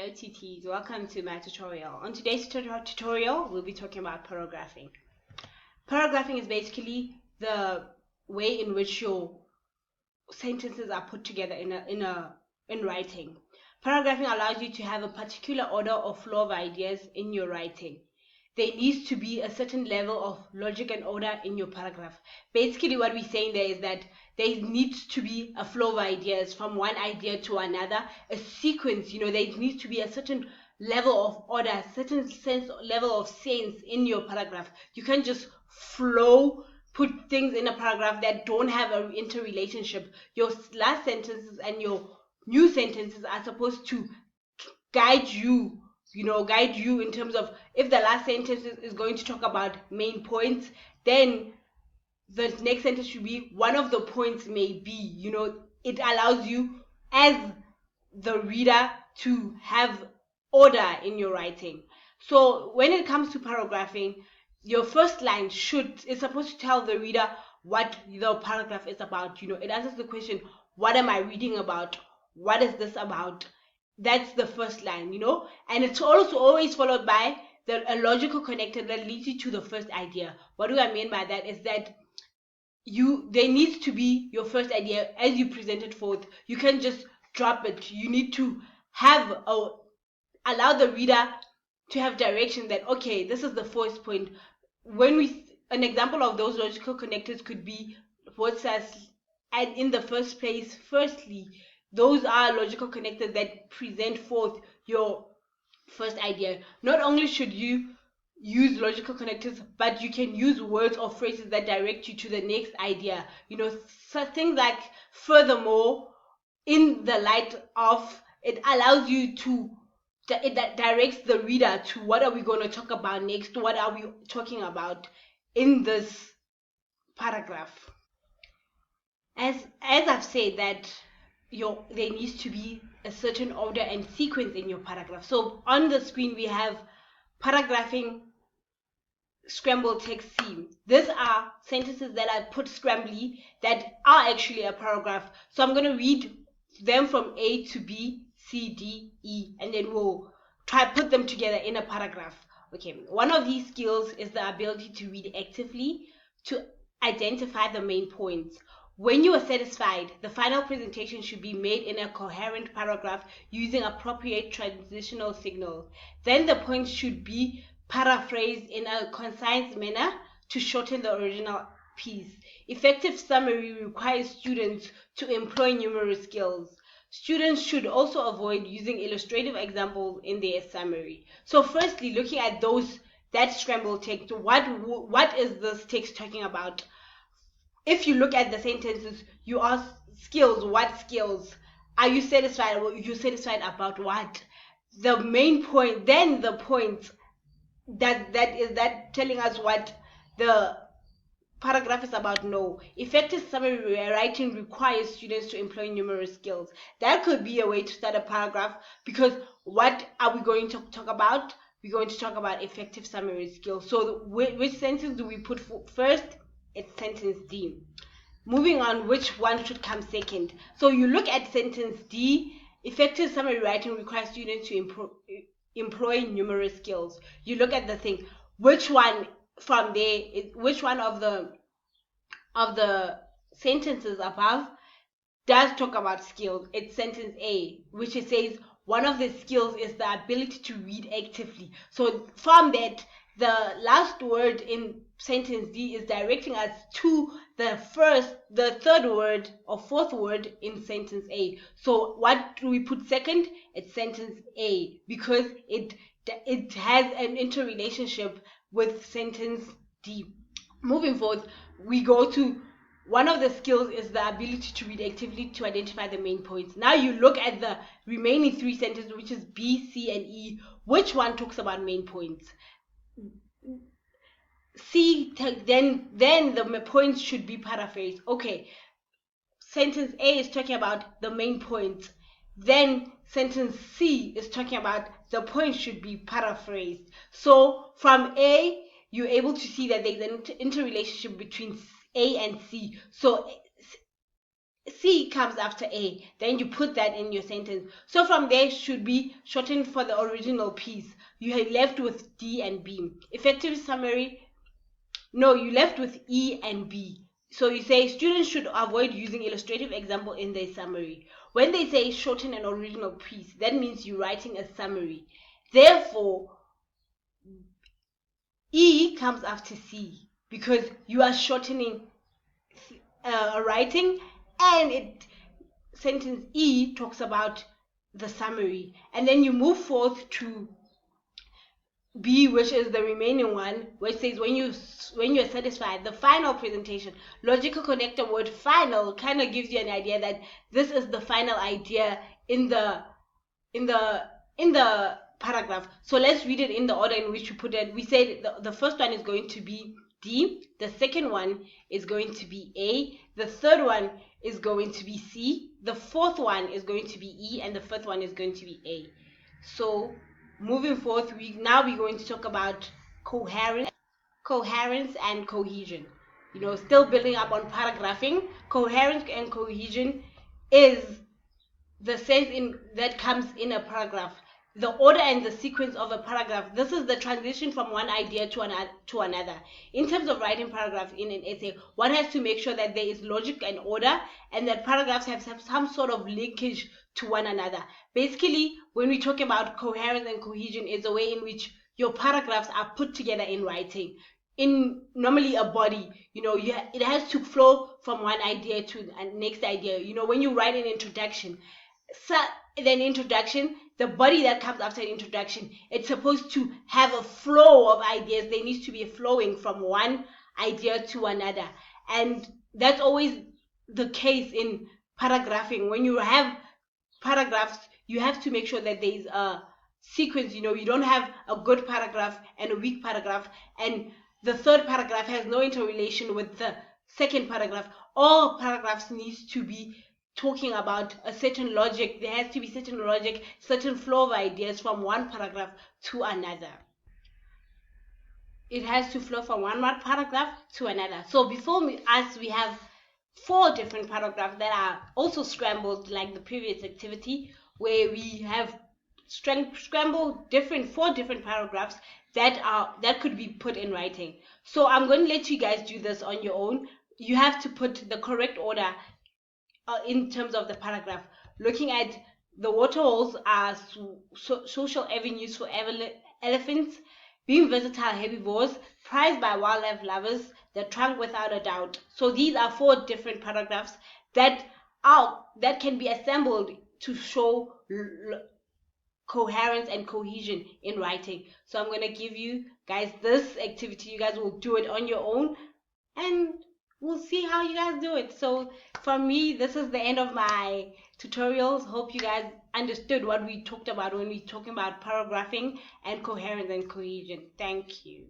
Hello TTs, welcome to my tutorial. On today's tutorial, we'll be talking about paragraphing. Paragraphing is basically the way in which your sentences are put together in writing. Paragraphing allows you to have a particular order or flow of ideas in your writing. There needs to be a certain level of logic and order in your paragraph. Basically what we're saying there is that there needs to be a flow of ideas from one idea to another, a sequence, there needs to be a certain level of order, a certain level of sense in your paragraph. You can't just put things in a paragraph that don't have an interrelationship. Your last sentences and your new sentences are supposed to guide you in terms of, if the last sentence is going to talk about main points, then the next sentence should be one of the points may be, it allows you as the reader to have order in your writing. So when it comes to paragraphing, your first line is supposed to tell the reader what the paragraph is about. It answers the question, what am I reading about? What is this about? That's the first line, and it's also always followed by a logical connector that leads you to the first idea. What do I mean by that is that there needs to be your first idea as you present it forth. You can't just drop it. You need to allow the reader to have direction that, okay, this is the first point. An example of those logical connectors could be what says, and in the first place, firstly. Those are logical connectors that present forth your first idea. Not only should you use logical connectors, but you can use words or phrases that direct you to the next idea. So things like furthermore, in the light of, it allows you to, it directs the reader to what are we going to talk about next, what are we talking about in this paragraph. As I've said that there needs to be a certain order and sequence in your paragraph. So on the screen we have paragraphing scrambled text C. These are sentences that I put scrambly that are actually a paragraph. So I'm going to read them from A to B, C, D, E, and then we'll try put them together in a paragraph. Okay, one of these skills is the ability to read actively, to identify the main points. When you are satisfied, the final presentation should be made in a coherent paragraph using appropriate transitional signals. Then the points should be paraphrased in a concise manner to shorten the original piece. Effective summary requires students to employ numerous skills. Students should also avoid using illustrative examples in their summary. So firstly, looking at that scrambled text, what is this text talking about? If you look at the sentences, you ask skills. What skills? Are you satisfied? Are you satisfied about what? The main point, then the point, that is that telling us what the paragraph is about? No. Effective summary writing requires students to employ numerous skills. That could be a way to start a paragraph, because what are we going to talk about? We're going to talk about effective summary skills. So which sentence do we put first? It's sentence D. Moving on, which one should come second? So you look at sentence D. Effective summary writing requires students to employ numerous skills. You look at the thing. Which one from there? Which one of the sentences above does talk about skills? It's sentence A, which it says one of the skills is the ability to read actively. So from that, the last word in sentence D is directing us to the third word or fourth word in sentence A. So what do we put second? It's sentence A, because it has an interrelationship with sentence D. Moving forward, we go to one of the skills is the ability to read actively to identify the main points. Now you look at the remaining three sentences, which is B, C, and E. Which one talks about main points? C, then the points should be paraphrased. Okay, sentence A is talking about the main points. Then sentence C is talking about the points should be paraphrased. So from A, you're able to see that there's an interrelationship between A and C. So C comes after A, then you put that in your sentence. So from there should be shortened for the original piece. You are left with D and B. Effective summary, no, you left with E and B. So you say students should avoid using illustrative example in their summary. When they say shorten an original piece, that means you're writing a summary. Therefore, E comes after C because you are shortening a writing, and sentence E talks about the summary. And then you move forth to B, which is the remaining one, which says when you're satisfied, the final presentation. Logical connector word final kind of gives you an idea that this is the final idea in the in the in the paragraph. So let's read it in the order in which we put it. We said the first one is going to be D, the second one is going to be A, the third one is going to be C, the fourth one is going to be E, and the fifth one is going to be A. So moving forth, we're going to talk about coherence and cohesion. Still building up on paragraphing. Coherence and cohesion is the sense in that comes in a paragraph, the order and the sequence of a paragraph. This is the transition from one idea to another. In terms of writing paragraphs in an essay, one has to make sure that there is logic and order, and that paragraphs have some sort of linkage to one another. Basically, when we talk about coherence and cohesion, is a way in which your paragraphs are put together in writing. In normally a body, it has to flow from one idea to the next idea. When you write an introduction, so then introduction, the body that comes after an introduction, it's supposed to have a flow of ideas. There needs to be a flowing from one idea to another, and that's always the case in paragraphing. When you have paragraphs, you have to make sure that there is a sequence. You don't have a good paragraph and a weak paragraph, and the third paragraph has no interrelation with the second paragraph. All paragraphs needs to be talking about a certain logic. There has to be certain logic, certain flow of ideas from one paragraph to another. It has to flow from one paragraph to another. So before us, we have 4 different paragraphs that are also scrambled, like the previous activity, where we have scrambled 4 different paragraphs that could be put in writing. So I'm going to let you guys do this on your own. You have to put the correct order in terms of the paragraph. Looking at the water holes are social avenues for elephants, being versatile herbivores, prized by wildlife lovers, the trunk without a doubt. So these are 4 different paragraphs that can be assembled to show coherence and cohesion in writing. So I'm going to give you guys this activity. You guys will do it on your own, and we'll see how you guys do it. So for me, this is the end of my tutorials. Hope you guys understood what we talked about when we talking about paragraphing and coherence and cohesion. Thank you.